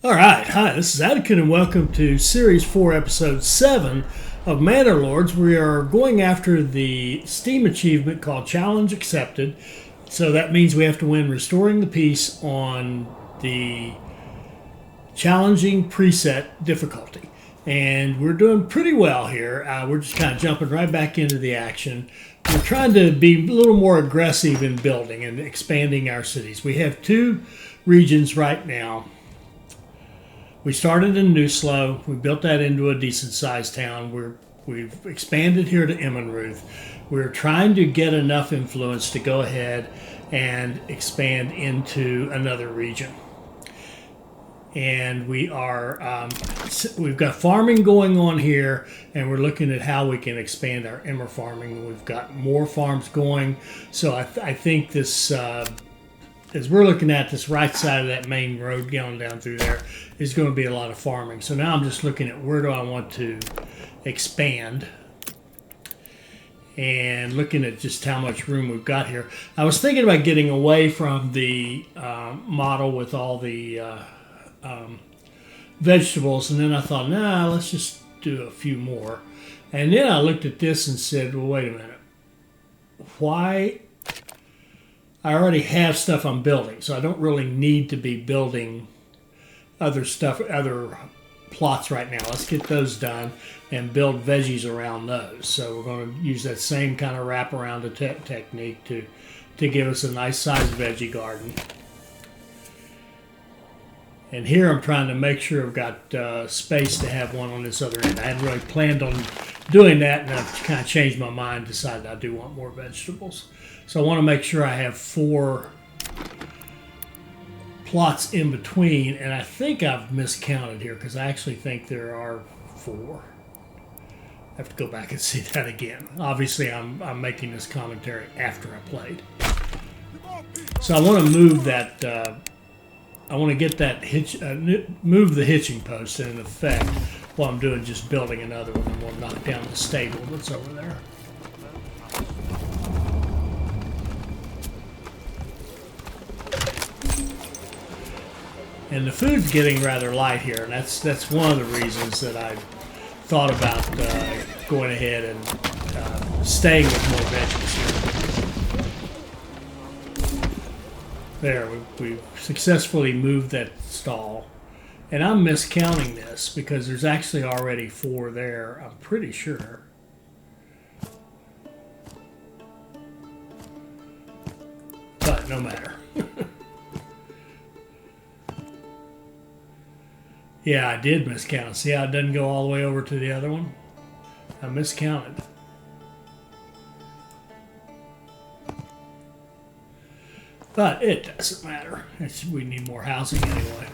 All right, hi, this is Atticus, and welcome to Series 4, Episode 7 of Manor Lords. We are going after the Steam achievement called Challenge Accepted. So that means we have to win Restoring the Peace on the challenging preset difficulty. And we're doing pretty well here. We're just kind of jumping right back into the action. We're trying to be a little more aggressive in building and expanding our cities. We have two regions right now. We started in Newslow. We built that into a decent-sized town. We've expanded here to Emmenruth. We're trying to get enough influence to go ahead and expand into another region. And we've got farming going on here, and we're looking at how we can expand our Emmer farming. We've got more farms going, so I think this. As we're looking at this right side of that main road going down through there, is going to be a lot of farming. So now I'm just looking at where do I want to expand and looking at just how much room we've got here. I was thinking about getting away from the model with all the vegetables, and then I thought, nah, let's just do a few more. And then I looked at this and said, well, wait a minute. Why? I already have stuff I'm building, so I don't really need to be building other plots right now. Let's get those done and build veggies around those. So we're going to use that same kind of wraparound technique to give us a nice sized veggie garden. And here I'm trying to make sure I've got space to have one on this other end. I hadn't really planned on doing that, and I've kind of changed my mind, decided I do want more vegetables. So I want to make sure I have 4 plots in between, and I think I've miscounted here because I actually think there are 4. I have to go back and see that again. Obviously, I'm making this commentary after I played. So I want to move that. I want to get that move the hitching post in effect while I'm doing just building another one, and we'll knock down the stable that's over there. And the food's getting rather light here, and that's one of the reasons that I thought about going ahead and staying with more veggies here. There, we've successfully moved that stall. And I'm miscounting this because there's actually already 4 there, I'm pretty sure. But no matter. Yeah, I did miscount. See how it doesn't go all the way over to the other one? I miscounted. But it doesn't matter. We need more housing anyway.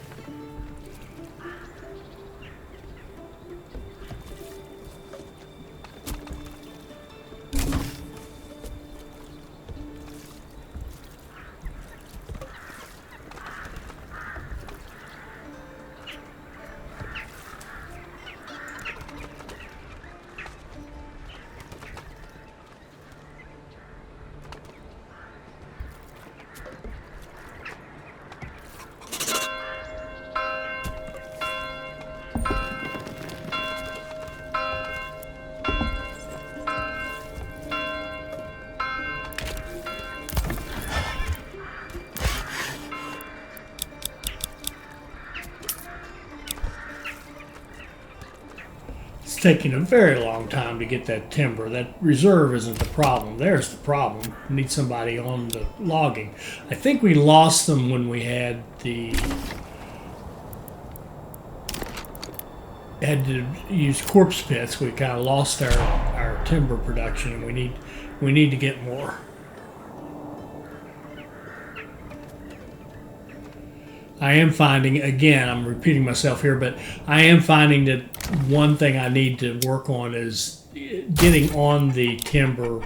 Taking a very long time to get that timber. That reserve isn't the problem. There's the problem. We need somebody on the logging. I think we lost them when we had to use corpse pits. We kind of lost our timber production, and we need to get more. I am finding, again, I'm repeating myself here, but I am finding that one thing I need to work on is getting on the timber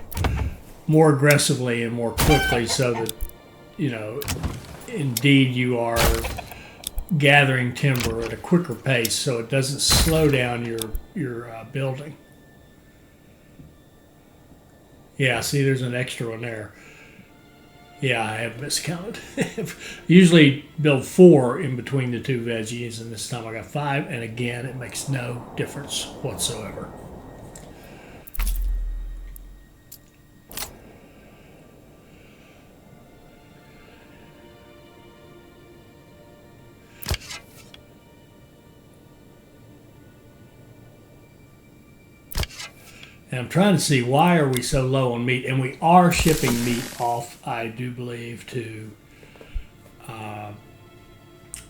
more aggressively and more quickly so that, indeed you are gathering timber at a quicker pace so it doesn't slow down your building. Yeah, see, there's an extra one there. Yeah, I have miscounted. Usually build 4 in between the 2 veggies, and this time I got 5, and again, it makes no difference whatsoever. And I'm trying to see why are we so low on meat, and we are shipping meat off, I do believe, to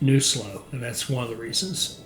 New Slow, and that's one of the reasons.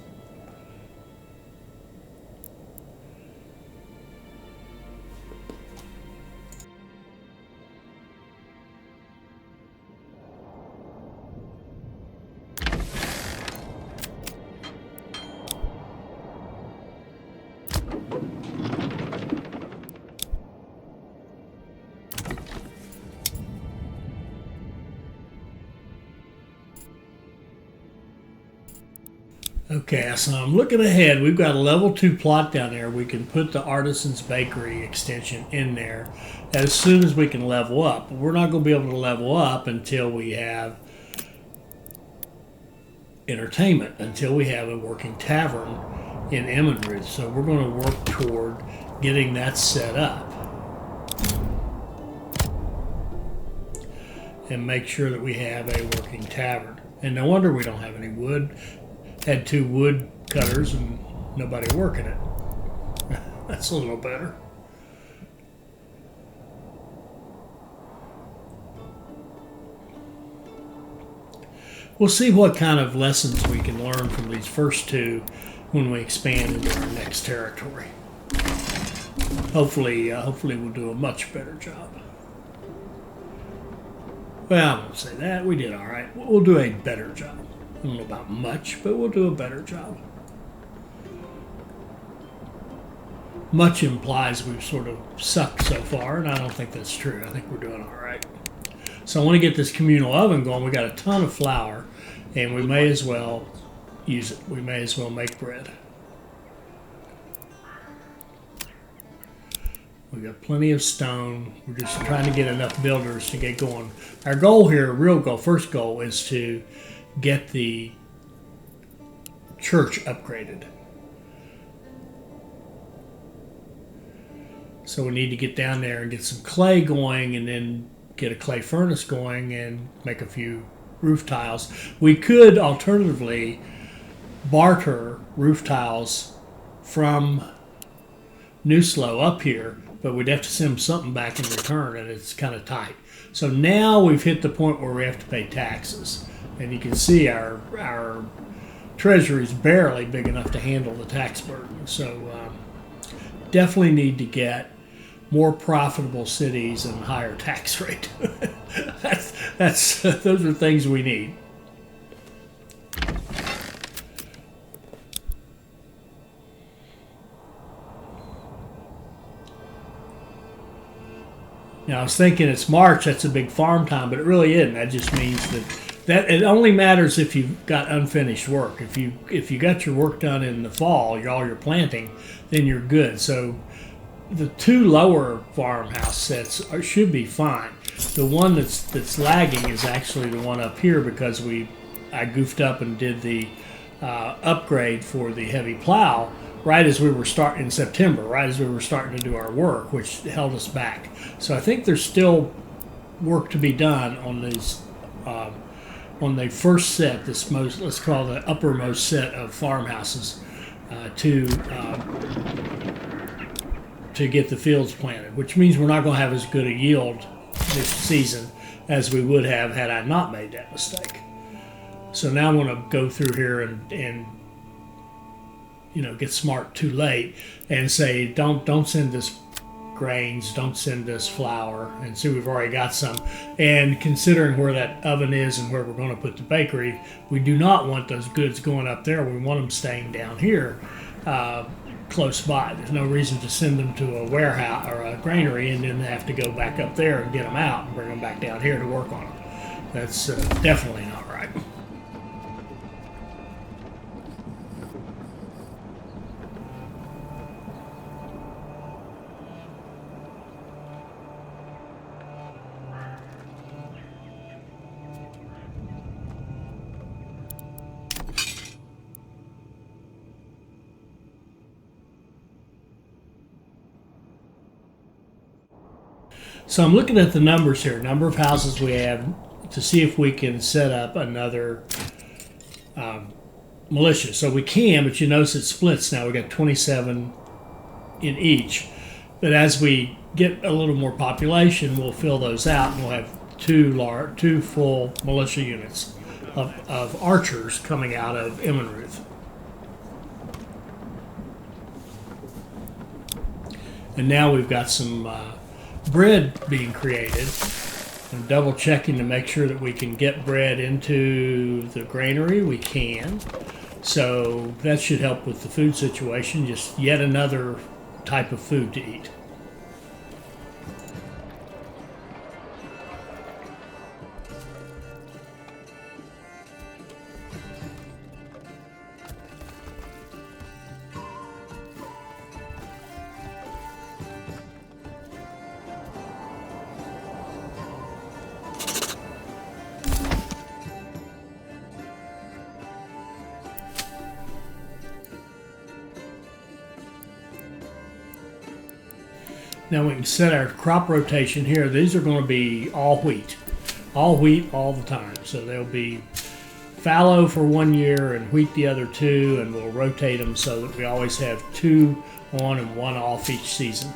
Okay, so I'm looking ahead. We've got a level 2 plot down there. We can put the Artisan's Bakery extension in there as soon as we can level up. But we're not going to be able to level up until we have entertainment, until we have a working tavern in Emmenruth. So we're going to work toward getting that set up and make sure that we have a working tavern. And no wonder we don't have any wood. Had 2 wood cutters and nobody working it. That's a little better. We'll see what kind of lessons we can learn from these first 2 when we expand into our next territory. Hopefully we'll do a much better job. Well, I won't say that. We did all right. We'll do a better job. I don't know about much, but we'll do a better job. Much implies we've sort of sucked so far, and I don't think that's true. I think we're doing all right. So I want to get this communal oven going. We got a ton of flour, and we may as well use it. We may as well make bread. We got plenty of stone. We're just trying to get enough builders to get going. Our goal here, real goal, first goal, is to get the church upgraded. So we need to get down there and get some clay going, and then get a clay furnace going and make a few roof tiles. We could alternatively barter roof tiles from New Slow up here, but we'd have to send them something back in return, and it's kind of tight. So now we've hit the point where we have to pay taxes. And you can see our treasury is barely big enough to handle the tax burden. So definitely need to get more profitable cities and higher tax rate. Those are things we need. Now I was thinking it's March. That's a big farm time, but it really isn't. That just means that it only matters if you've got unfinished work. If you got your work done in the fall, all your planting, then you're good. So the 2 lower farmhouse sets should be fine. The one that's lagging is actually the one up here because I goofed up and did the upgrade for the heavy plow right as we were starting in September, right as we were starting to do our work, which held us back. So I think there's still work to be done on these. On the first set, let's call the uppermost set of farmhouses, to get the fields planted, which means we're not going to have as good a yield this season as we would have had I not made that mistake. So now I'm going to go through here and get smart too late and say don't send us grains, don't send us flour, and see we've already got some. And considering where that oven is and where we're going to put the bakery, we do not want those goods going up there. We want them staying down here close by. There's no reason to send them to a warehouse or a granary and then have to go back up there and get them out and bring them back down here to work on them. That's definitely not right. So I'm looking at the numbers here, number of houses we have, to see if we can set up another militia. So we can, but you notice it splits now. We got 27 in each. But as we get a little more population, we'll fill those out, and we'll have two full militia units of archers coming out of Emmenruth. And now we've got some bread being created. I'm double checking to make sure that we can get bread into the granary. We can. So that should help with the food situation, just yet another type of food to eat. Now we can set our crop rotation here. These are going to be all wheat all the time. So they'll be fallow for 1 year and wheat the other 2, and we'll rotate them so that we always have 2 on and 1 off each season.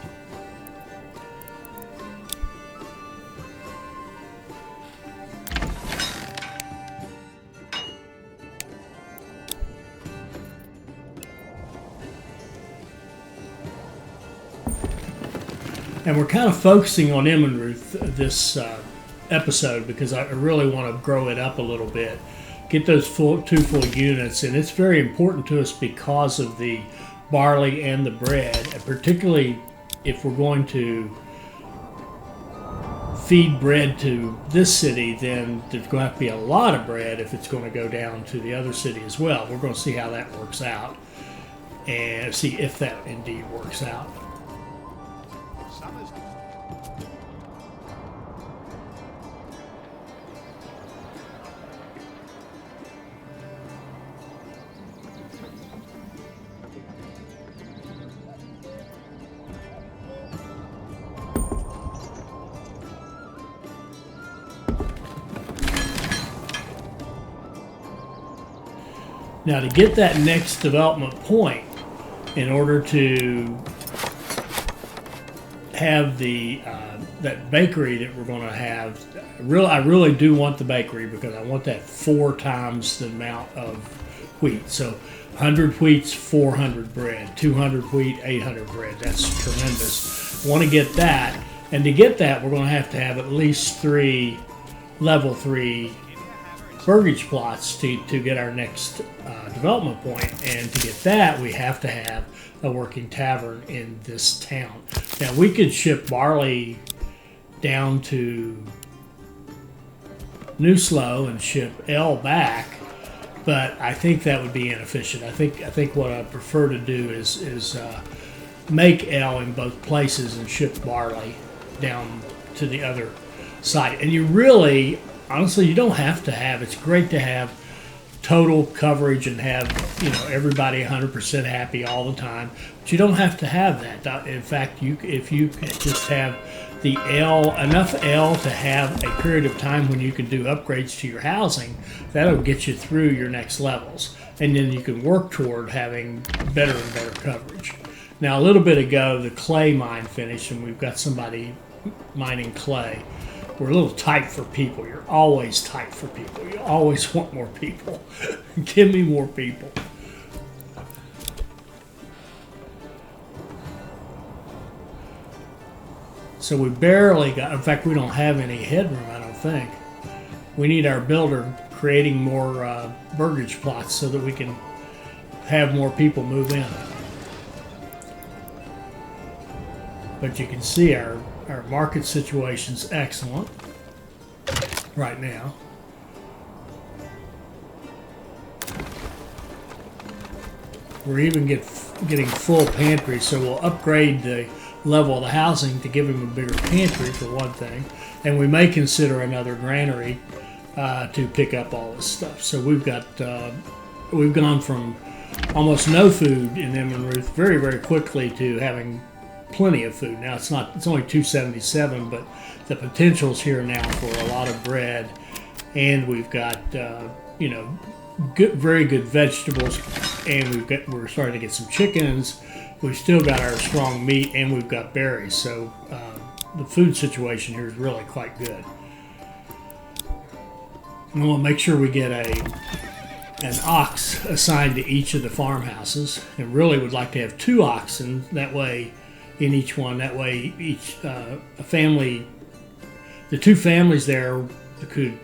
And we're kind of focusing on Emmenruth this episode because I really want to grow it up a little bit, get those 2 full units, and it's very important to us because of the barley and the bread, and particularly if we're going to feed bread to this city, then there's going to have to be a lot of bread if it's going to go down to the other city as well. We're going to see how that works out and see if that indeed works out. Now, to get that next development point, in order to have the that bakery that we're going to have, I really do want the bakery because I want that 4 times the amount of wheat. So 100 wheat's 400 bread, 200 wheat, 800 bread. That's tremendous. I want to get that, and to get that, we're going to have at least 3 level 3 burgage plots to get our next development point, and to get that we have to have a working tavern in this town. Now we could ship barley down to New Slow and ship ale back, but I think that would be inefficient. I think what I prefer to do is make ale in both places and ship barley down to the other site. And you really, honestly, you don't have to have. It's great to have total coverage and have everybody 100% happy all the time, but you don't have to have that. In fact, if you just have the ale, enough ale to have a period of time when you can do upgrades to your housing, that'll get you through your next levels, and then you can work toward having better and better coverage. Now, a little bit ago, the clay mine finished, and we've got somebody mining clay. We're a little tight for people. You're always tight for people. You always want more people. Give me more people. So we barely got, in fact, we don't have any headroom, I don't think. We need our builder creating more burgage plots so that we can have more people move in. But you can see our market situation's excellent right now. We're even getting full pantry, so we'll upgrade the level of the housing to give him a bigger pantry for one thing, and we may consider another granary to pick up all this stuff. So we've gone from almost no food in Emmenruth very, very quickly to having plenty of food. Now it's only $2.77, but the potential's here now for a lot of bread, and we've got very good vegetables, and we're starting to get some chickens. We've still got our strong meat, and we've got berries. So the food situation here is really quite good. And we'll make sure we get an ox assigned to each of the farmhouses, and really would like to have 2 oxen that way in each one. That way each a family, the 2 families there could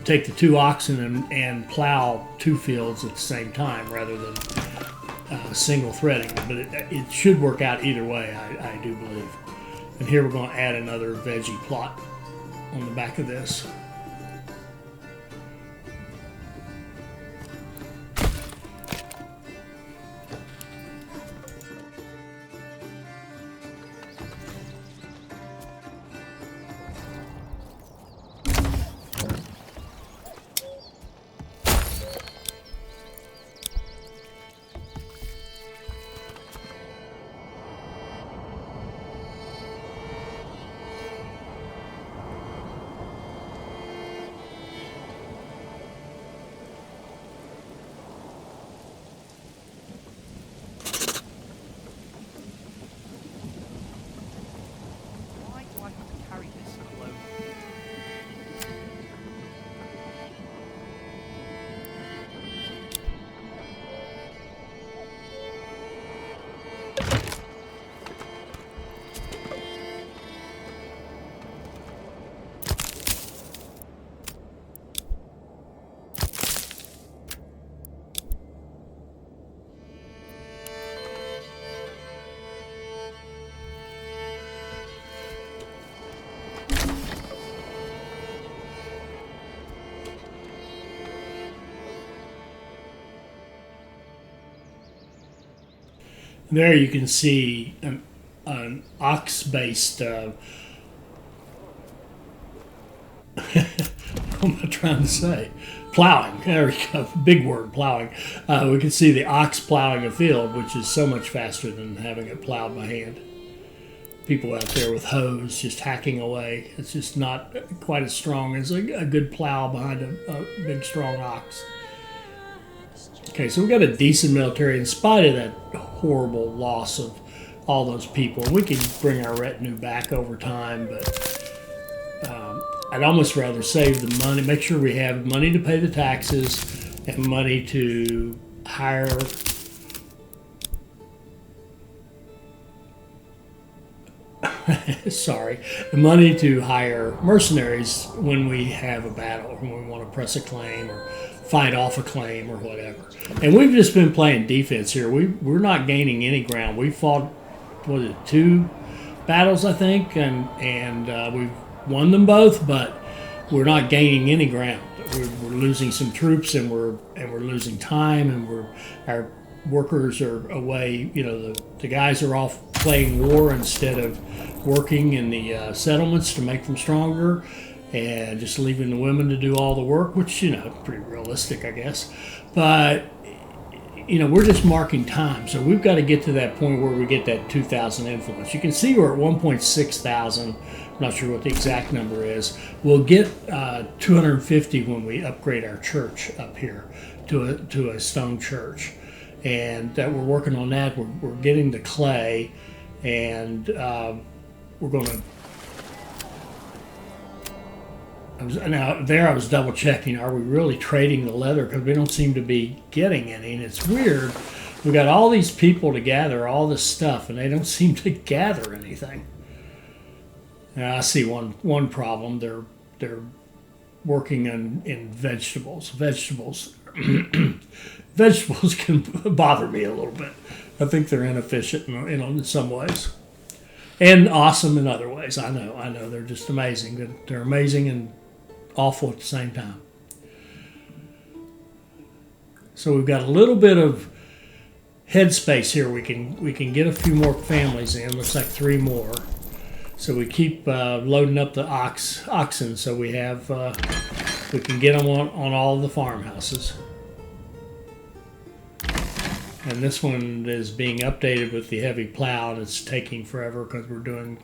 take the 2 oxen and plow 2 fields at the same time rather than single threading. But it should work out either way, I do believe. And here we're going to add another veggie plot on the back of this. There you can see an ox-based, what am I trying to say? Plowing. There we go. Big word, plowing. We can see the ox plowing a field, which is so much faster than having it plowed by hand. People out there with hoes just hacking away. It's just not quite as strong as a good plow behind a big, strong ox. Okay, so we've got a decent military in spite of that horrible loss of all those people. We can bring our retinue back over time, but I'd almost rather save the money, make sure we have money to pay the taxes and money to hire the money to hire mercenaries when we have a battle, or when we want to press a claim or fight off a claim or whatever. And we've just been playing defense here. We're not gaining any ground. We fought, 2 battles, I think, and we've won them both, but we're not gaining any ground. We're losing some troops, and we're losing time, and our workers are away. The guys are off playing war instead of working in the settlements to make them stronger, and just leaving the women to do all the work, which, pretty realistic, I guess. But, we're just marking time. So we've got to get to that point where we get that 2,000 influence. You can see we're at 1.6 thousand. I'm not sure what the exact number is. We'll get 250 when we upgrade our church up here to a stone church. And we're working on that. We're getting the clay, and we're going to... I was double checking, are we really trading the leather? Because we don't seem to be getting any, and it's weird. We've got all these people to gather all this stuff, and they don't seem to gather anything. Now, I see one problem. They're working in vegetables. Vegetables can bother me a little bit. I think they're inefficient in some ways, and awesome in other ways. I know they're just amazing. They're amazing and awful at the same time. So we've got a little bit of headspace here. We can get a few more families in. Looks like 3 more. So we keep loading up the oxen, so we can get them on all of the farmhouses. And this one is being updated with the heavy plow, and it's taking forever because we're doing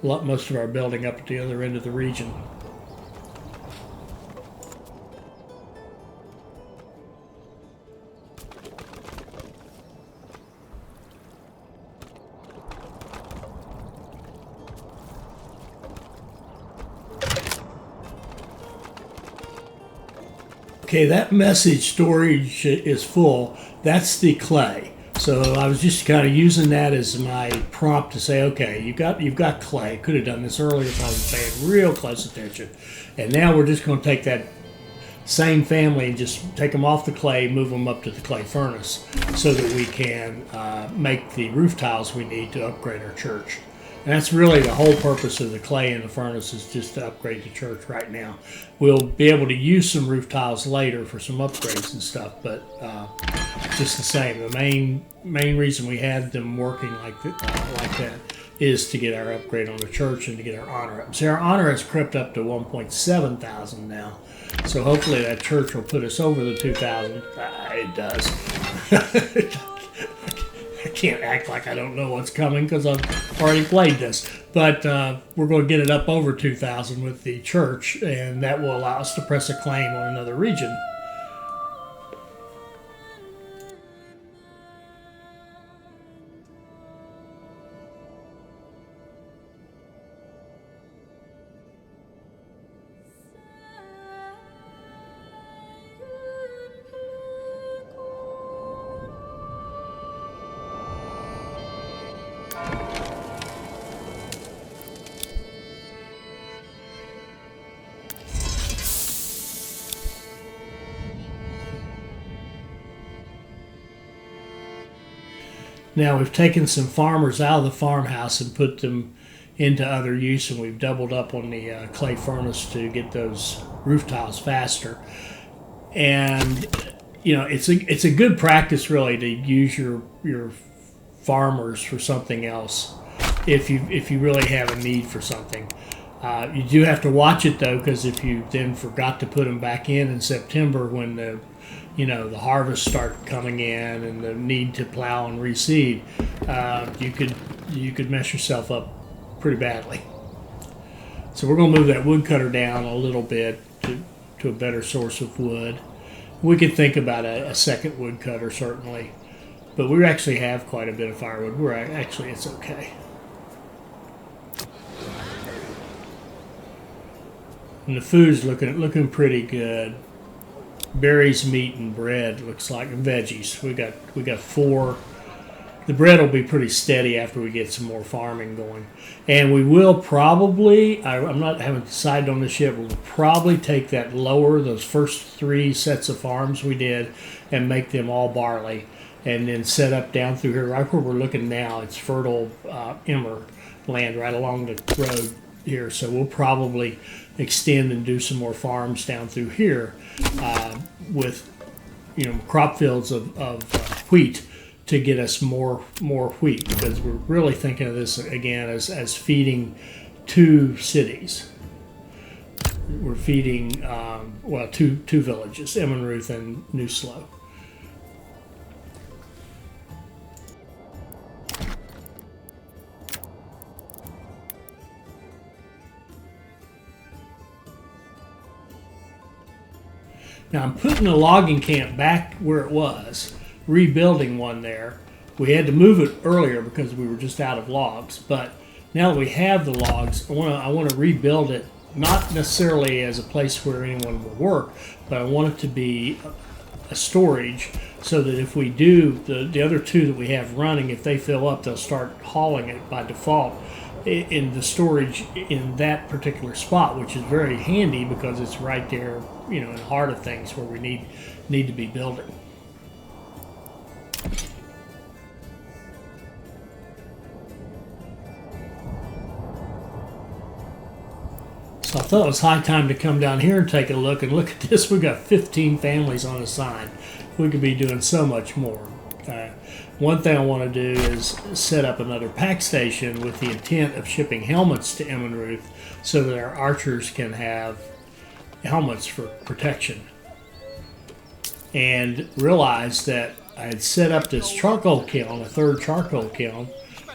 most of our building up at the other end of the region. Okay, that message storage is full. That's the clay. So I was just kind of using that as my prompt to say, okay, you've got clay. Could have done this earlier if I was paying real close attention. And now we're just going to take that same family and just take them off the clay, move them up to the clay furnace so that we can make the roof tiles we need to upgrade our church. And that's really the whole purpose of the clay in the furnace, is just to upgrade the church right now. We'll be able to use some roof tiles later for some upgrades and stuff, but just the same. The main reason we had them working like that is to get our upgrade on the church and to get our honor up. So our honor has crept up to 1.7 thousand now. So hopefully that church will put us over the 2,000. It does. I can't act like I don't know what's coming because I've already played this. But we're going to get it up over 2,000 with the church, and that will allow us to press a claim on another region. Now we've taken some farmers out of the farmhouse and put them into other use, and we've doubled up on the clay furnace to get those roof tiles faster. And it's a good practice really to use your farmers for something else if you really have a need for something. You do have to watch it though, because if you then forgot to put them back in September when the harvests start coming in and the need to plow and reseed, you could mess yourself up pretty badly. So we're going to move that woodcutter down a little bit to a better source of wood. We could think about a second woodcutter certainly, but we actually have quite a bit of firewood. It's okay. And the food's looking pretty good. Berries, meat, and bread looks like, and veggies. We got 4. The bread will be pretty steady after we get some more farming going, and we will probably. Haven't decided on this yet. We'll probably take those first 3 sets of farms we did, and make them all barley, and then set up down through here, right where we're looking now. It's fertile emmer land right along the road here, so we'll probably extend and do some more farms down through here with crop fields of wheat to get us more wheat, because we're really thinking of this again as feeding 2 cities. We're feeding two villages, Emmenruth and New Slough. Now I'm putting the logging camp back where it was, rebuilding one there. We had to move it earlier because we were just out of logs, but now that we have the logs, I want to rebuild it, not necessarily as a place where anyone will work, but I want it to be a storage so that if we do, the other 2 that we have running, if they fill up, they'll start hauling it by default in the storage in that particular spot, which is very handy because it's right there, in the heart of things where we need to be building. So I thought it was high time to come down here and take a look. And look at this, we've got 15 families on the sign. We could be doing so much more. One thing I want to do is set up another pack station with the intent of shipping helmets to Emmenruth so that our archers can have helmets for protection. And realize that I had set up this charcoal kiln, a third charcoal kiln,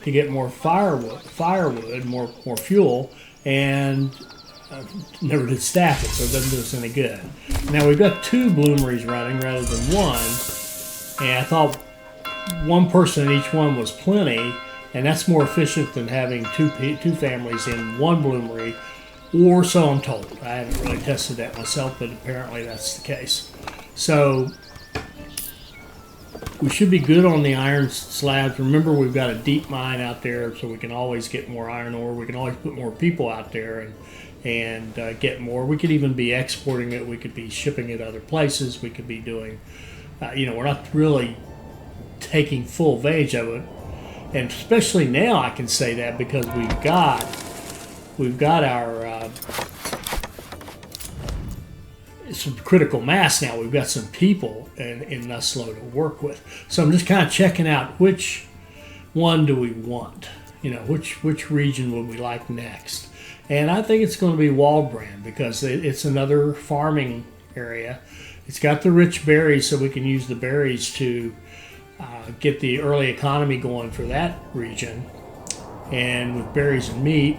to get more firewood, more fuel, and never did staff it, so it doesn't do us any good. Now we've got 2 bloomeries running rather than 1, and I thought 1 person in each one was plenty, and that's more efficient than having two families in 1 bloomery, or so I'm told. I haven't really tested that myself, but apparently that's the case. So we should be good on the iron slabs. Remember, we've got a deep mine out there, so we can always get more iron ore. We can always put more people out there and get more. We could even be exporting it. We could be shipping it other places. We could be doing, we're not really taking full advantage of it. And especially now I can say that because we've got our some critical mass now. We've got some people in Nuslo to work with. So I'm just kind of checking out which one do we want. Which region would we like next? And I think it's going to be Waldbrand because it's another farming area. It's got the rich berries, so we can use the berries to get the early economy going for that region, and with berries and meat,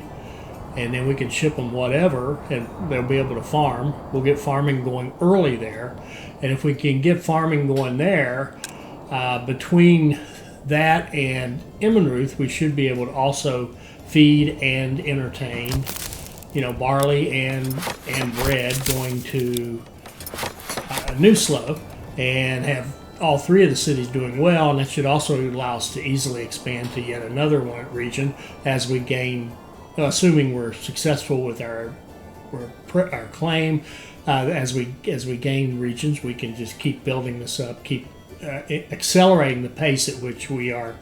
and then we can ship them whatever, and they'll be able to farm. We'll get farming going early there, and if we can get farming going there, between that and Immenruth, we should be able to also feed and entertain, barley and bread going to Nuslo, and have all 3 of the cities doing well, and that should also allow us to easily expand to yet another region as we gain, assuming we're successful with our claim. As we gain regions, we can just keep building this up, keep accelerating the pace at which we are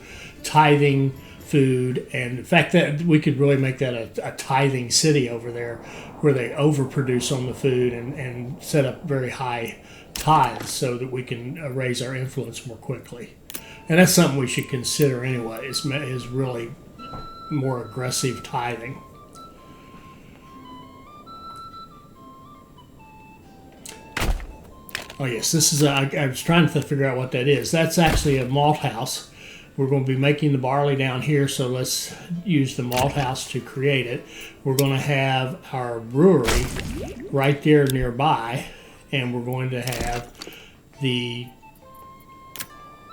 tithing food, and in fact that we could really make that a tithing city over there, where they overproduce on the food and set up very high tithes so that we can raise our influence more quickly. And that's something we should consider anyway, is really more aggressive tithing. Oh yes, this is I was trying to figure out what that is. That's actually a malt house. We're going to be making the barley down here, so let's use the malt house to create it. We're going to have our brewery right there nearby, and we're going to have the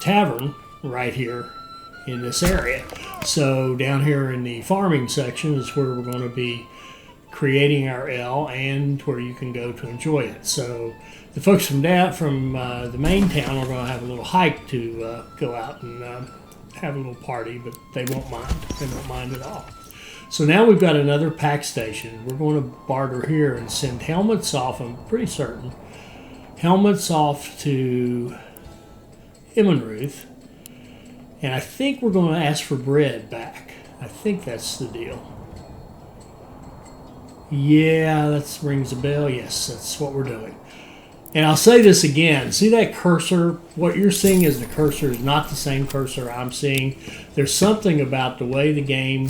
tavern right here in this area. So down here in the farming section is where we're going to be creating our ale and where you can go to enjoy it. So the folks from the main town are going to have a little hike to go out and have a little party, but they won't mind. They won't mind at all. So now we've got another pack station. We're going to barter here and send helmets off, I'm pretty certain. Helmets off to Immenruth. And I think we're going to ask for bread back. I think that's the deal. Yeah, that rings a bell. Yes, that's what we're doing. And I'll say this again. See that cursor? What you're seeing is the cursor is not the same cursor I'm seeing. There's something about the way the game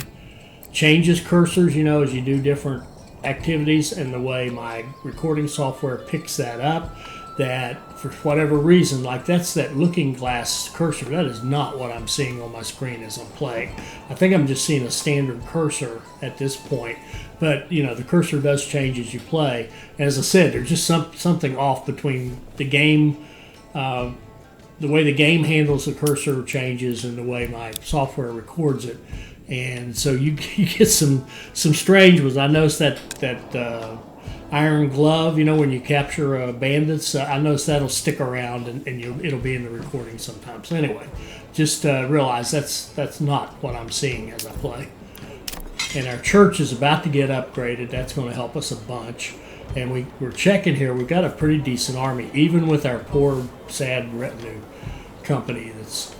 changes cursors, as you do different activities, and the way my recording software picks that up, that for whatever reason, like that's that looking glass cursor. That is not what I'm seeing on my screen as I'm playing. I think I'm just seeing a standard cursor at this point. But, the cursor does change as you play. And as I said, there's just something off between the game, the way the game handles the cursor changes and the way my software records it. And so you get some strange ones. I noticed that iron glove, when you capture bandits, I noticed that'll stick around and it'll be in the recording sometimes. So anyway, just realize that's not what I'm seeing as I play. And our church is about to get upgraded. That's going to help us a bunch. And we're checking here. We've got a pretty decent army, even with our poor, sad retinue company that's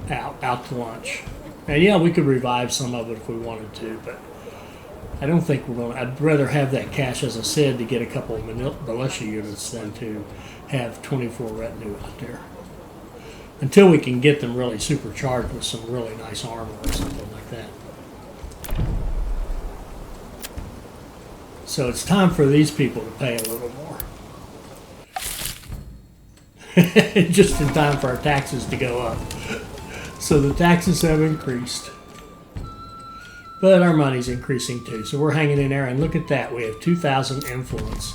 out to lunch. And yeah, we could revive some of it if we wanted to, but I don't think we're going to. I'd rather have that cash, as I said, to get a couple of militia units than to have 24 retinue out there. Until we can get them really supercharged with some really nice armor or something like that. So it's time for these people to pay a little more. just in time for our taxes to go up. So the taxes have increased. But our money's increasing too. So we're hanging in there, and look at that. We have 2,000 influence.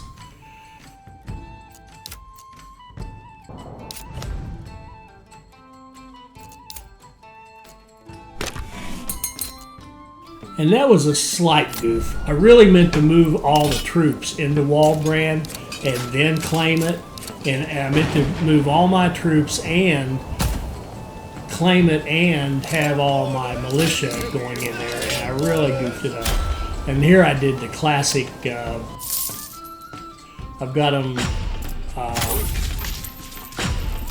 And that was a slight goof. I really meant to move all the troops into Waldbrand and then claim it. And I meant to move all my troops and claim it and have all my militia going in there. And I really goofed it up. And here I did the classic, I've got them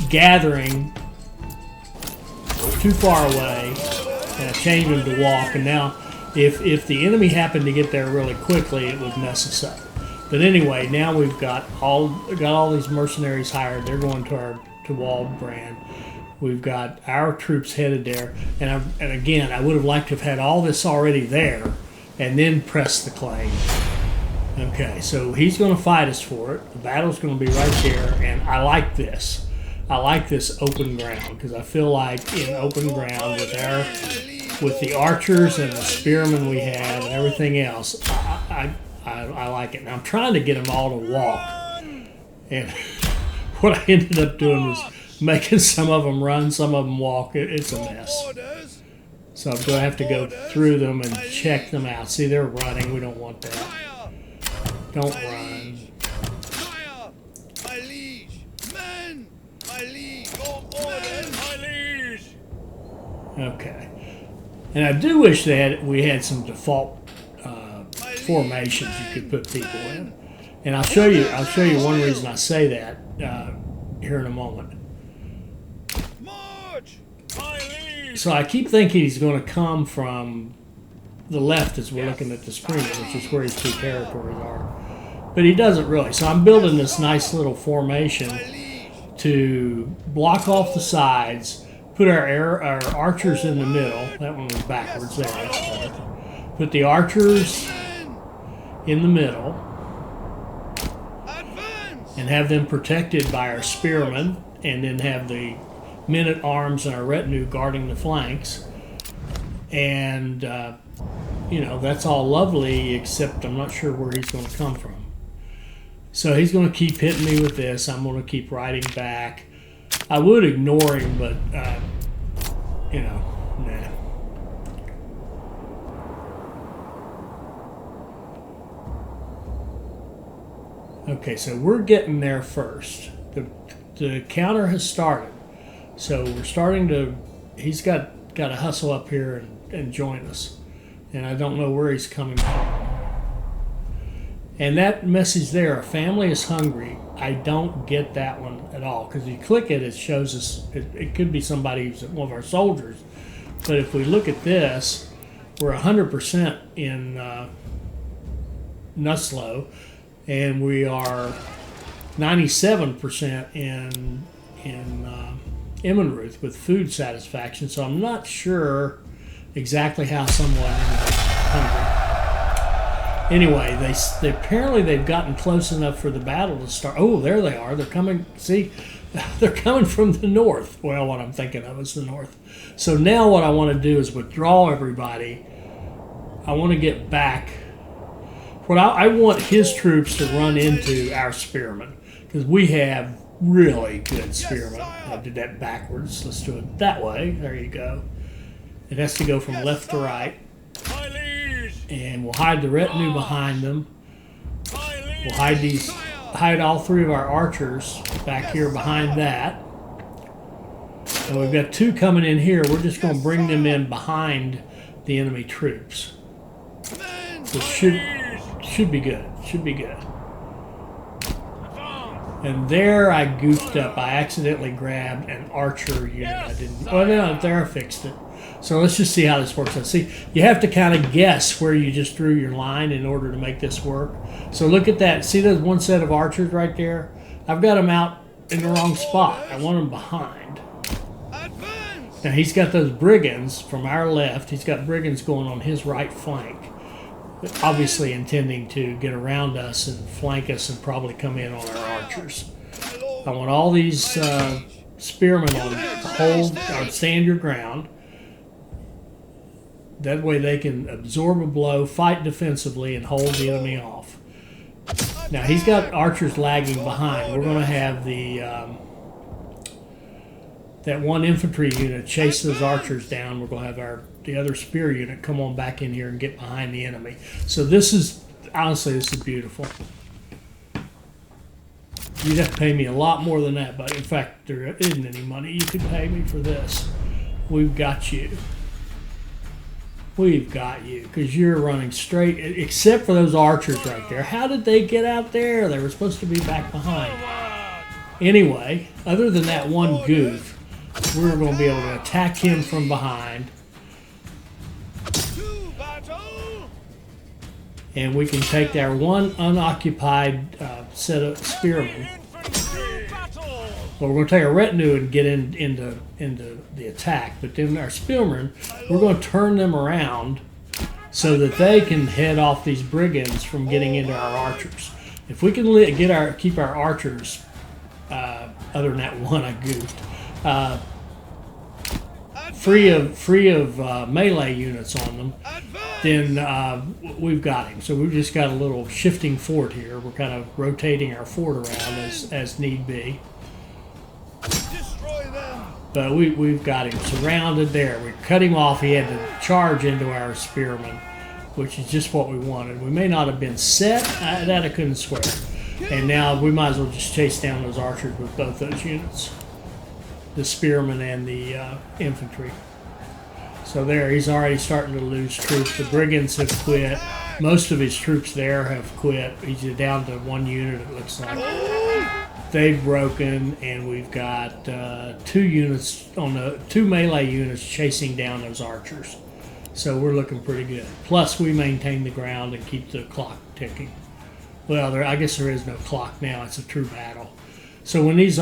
gathering too far away, and I changed them to walk. And now if the enemy happened to get there really quickly, it would mess us up. But anyway, now we've got all these mercenaries hired. They're going to Waldbrand. We've got our troops headed there. And again, I would have liked to have had all this already there and then press the claim. Okay, so he's going to fight us for it. The battle's going to be right there, and I like this. I like this open ground because I feel like in open ground with the archers and the spearmen we have and everything else, I like it. And I'm trying to get them all to walk. And what I ended up doing was making some of them run, some of them walk. It's a mess. So I'm going to have to go through them and check them out. See, they're running. We don't want that. Don't run. Okay. And I do wish we had some default formations you could put people in. And I'll show you one reason I say that here in a moment. So I keep thinking he's going to come from the left as we're looking at the screen, which is where his two territories are. But he doesn't really. So I'm building this nice little formation to block off the sides, put our archers in the middle. That one was backwards there. That's better. Put the archers in the middle and have them protected by our spearmen, and then have the men-at-arms and our retinue guarding the flanks. And, that's all lovely, except I'm not sure where he's going to come from. So he's going to keep hitting me with this. I'm going to keep riding back. I would ignore him, but, nah. Okay, so we're getting there first. The counter has started. So we're starting to, he's got to hustle up here and join us. And I don't know where he's coming from. And that message there, a family is hungry, I don't get that one at all. Because you click it, it shows us, it could be somebody who's one of our soldiers. But if we look at this, we're 100% in Nuslow, and we are 97% in Emmenruth with food satisfaction. So I'm not sure exactly how someone ended up hungry. Anyway, they apparently they've gotten close enough for the battle to start. Oh, there they are. They're coming. See, they're coming from the north. Well, what I'm thinking of is the north. So now what I want to do is withdraw everybody. I want to get back. I want his troops to run into our spearmen, because we have really good spearmen. I did that backwards. Let's do it that way. There you go. It has to go from left to right. And we'll hide the retinue behind them. We'll hide all three of our archers back here behind that. And we've got two coming in here. We're just going to bring them in behind the enemy troops. Which should be good. Should be good. And there I goofed up. I accidentally grabbed an archer unit. I didn't. Oh no, there I fixed it. So let's just see how this works out. See, you have to kind of guess where you just drew your line in order to make this work. So look at that. See those one set of archers right there? I've got them out in the wrong spot. I want them behind. Now he's got those brigands from our left. He's got brigands going on his right flank, obviously intending to get around us and flank us and probably come in on our archers. I want all these spearmen on hold or stand your ground. That way they can absorb a blow, fight defensively, and hold the enemy off. Now he's got archers lagging behind. We're going to have the that one infantry unit chase those archers down. We're going to have the other spear unit come on back in here and get behind the enemy. So this is, honestly, this is beautiful. You'd have to pay me a lot more than that, but in fact, there isn't any money you could pay me for this. We've got you. We've got you, because you're running straight, except for those archers right there. How did they get out there? They were supposed to be back behind. Anyway, other than that one goof, we're going to be able to attack him from behind. And we can take our one unoccupied set of spearmen. Well, we're going to take a retinue and get into the attack, but then our spearmen, we're going to turn them around so that they can head off these brigands from getting into our archers. If we can keep our archers, other than that one I goofed, free of melee units on them, then we've got him. So we've just got a little shifting fort here. We're kind of rotating our fort around as need be. But we've got him surrounded there. We cut him off. He had to charge into our spearmen, which is just what we wanted. We may not have been set. That I couldn't swear. And now we might as well just chase down those archers with both those units. The spearmen and the infantry. So there, he's already starting to lose troops. The brigands have quit. Most of his troops there have quit. He's down to one unit, it looks like. They've broken, and we've got two melee units chasing down those archers. So we're looking pretty good. Plus, we maintain the ground and keep the clock ticking. Well, I guess there is no clock now. It's a true battle. So when these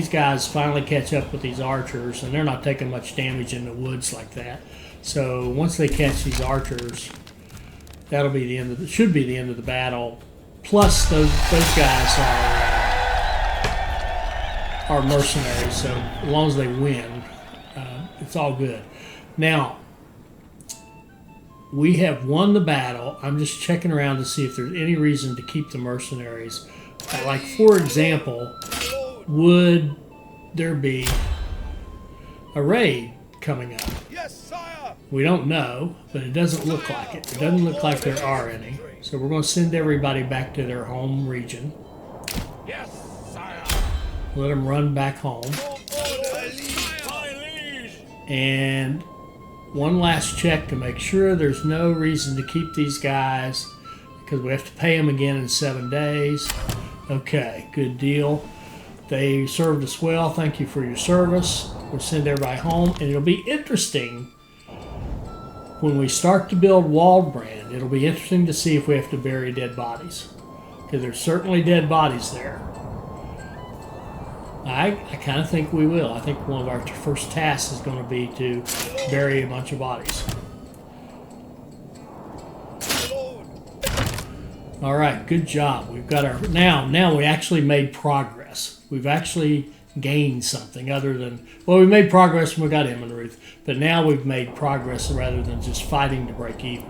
guys finally catch up with these archers, and they're not taking much damage in the woods like that. So once they catch these archers, that'll be the end of should be the end of the battle. Plus, those guys are mercenaries, so as long as they win, it's all good. Now, we have won the battle. I'm just checking around to see if there's any reason to keep the mercenaries. Like, for example, would there be a raid coming up? Yes, sire. We don't know, but it doesn't look like it. It doesn't look like there are any. So we're going to send everybody back to their home region. Yes, sire. Let them run back home. And one last check to make sure there's no reason to keep these guys, because we have to pay them again in 7 days. Okay, good deal. They served us well. Thank you for your service. We'll send everybody home, and it'll be interesting when we start to build Waldbrand. It'll be interesting to see if we have to bury dead bodies, because there's certainly dead bodies there. I kind of think we will. I think one of our first tasks is going to be to bury a bunch of bodies. All right, good job. We've got our now we actually made progress. We've actually gained something other than, well, we made progress when we got Manor, but now we've made progress rather than just fighting to break even.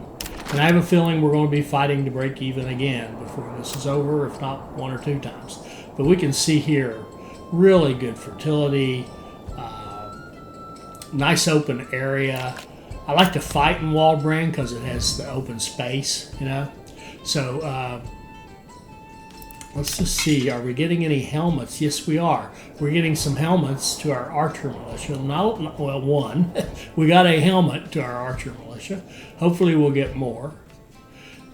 And I have a feeling we're going to be fighting to break even again before this is over, if not 1 or 2 times. But we can see here really good fertility, nice open area. I like to fight in Waldbrand because it has the open space, you know. So let's just see, are we getting any helmets? Yes, we are. We're getting some helmets to our archer militia. Well, one. We got a helmet to our archer militia. Hopefully we'll get more.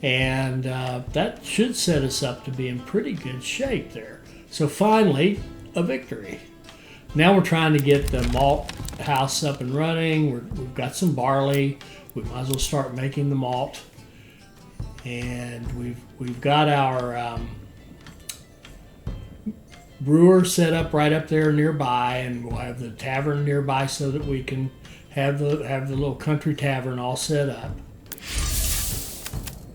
And that should set us up to be in pretty good shape there. So finally, a victory. Now we're trying to get the malt house up and running. We've got some barley. We might as well start making the malt. And we've got our brewer set up right up there nearby, and we'll have the tavern nearby so that we can have the little country tavern all set up.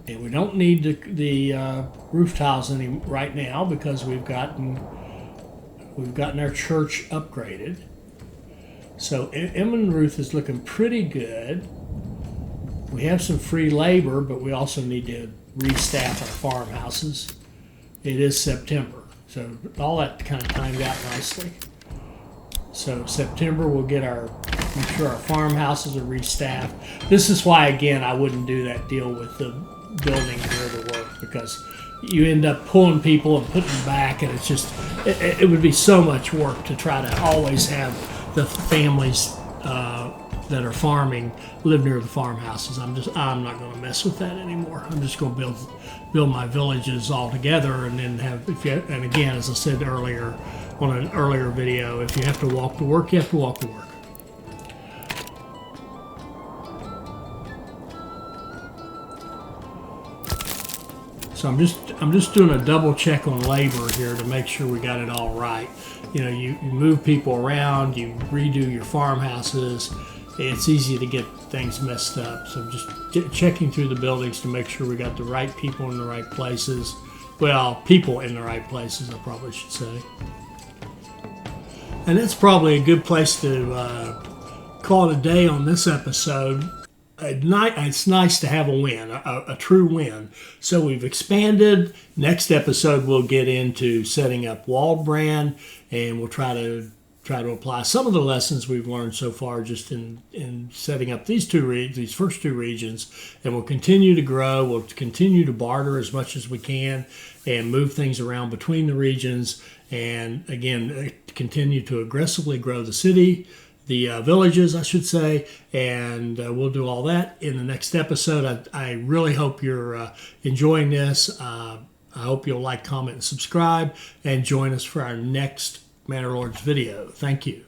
And we don't need the roof tiles right now because we've gotten We've gotten our church upgraded. So Emma and Ruth is looking pretty good. We have some free labor, but we also need to restaff our farmhouses. It is September, so all that kind of timed out nicely. So September we'll make sure our farmhouses are restaffed. This is why, again, I wouldn't do that deal with the building near the work, because you end up pulling people and putting them back, and it's just, it would be so much work to try to always have the families that are farming live near the farmhouses. I'm not going to mess with that anymore. I'm just going to build my villages all together, and then and again, as I said earlier on an earlier video, if you have to walk to work, you have to walk to work. So I'm just doing a double check on labor here to make sure we got it all right. You know, you move people around, you redo your farmhouses. It's easy to get things messed up. So I'm just checking through the buildings to make sure we got the right people in the right places. Well, people in the right places, I probably should say. And that's probably a good place to call it a day on this episode. It's nice to have a win, a true win. So we've expanded. Next episode, we'll get into setting up Waldbrand, and we'll try to apply some of the lessons we've learned so far just in setting up these first two regions, and we'll continue to grow. We'll continue to barter as much as we can and move things around between the regions, and again, continue to aggressively grow the city. The villages, I should say, and we'll do all that in the next episode. I really hope you're enjoying this. I hope you'll like, comment, and subscribe, and join us for our next Manor Lords video. Thank you.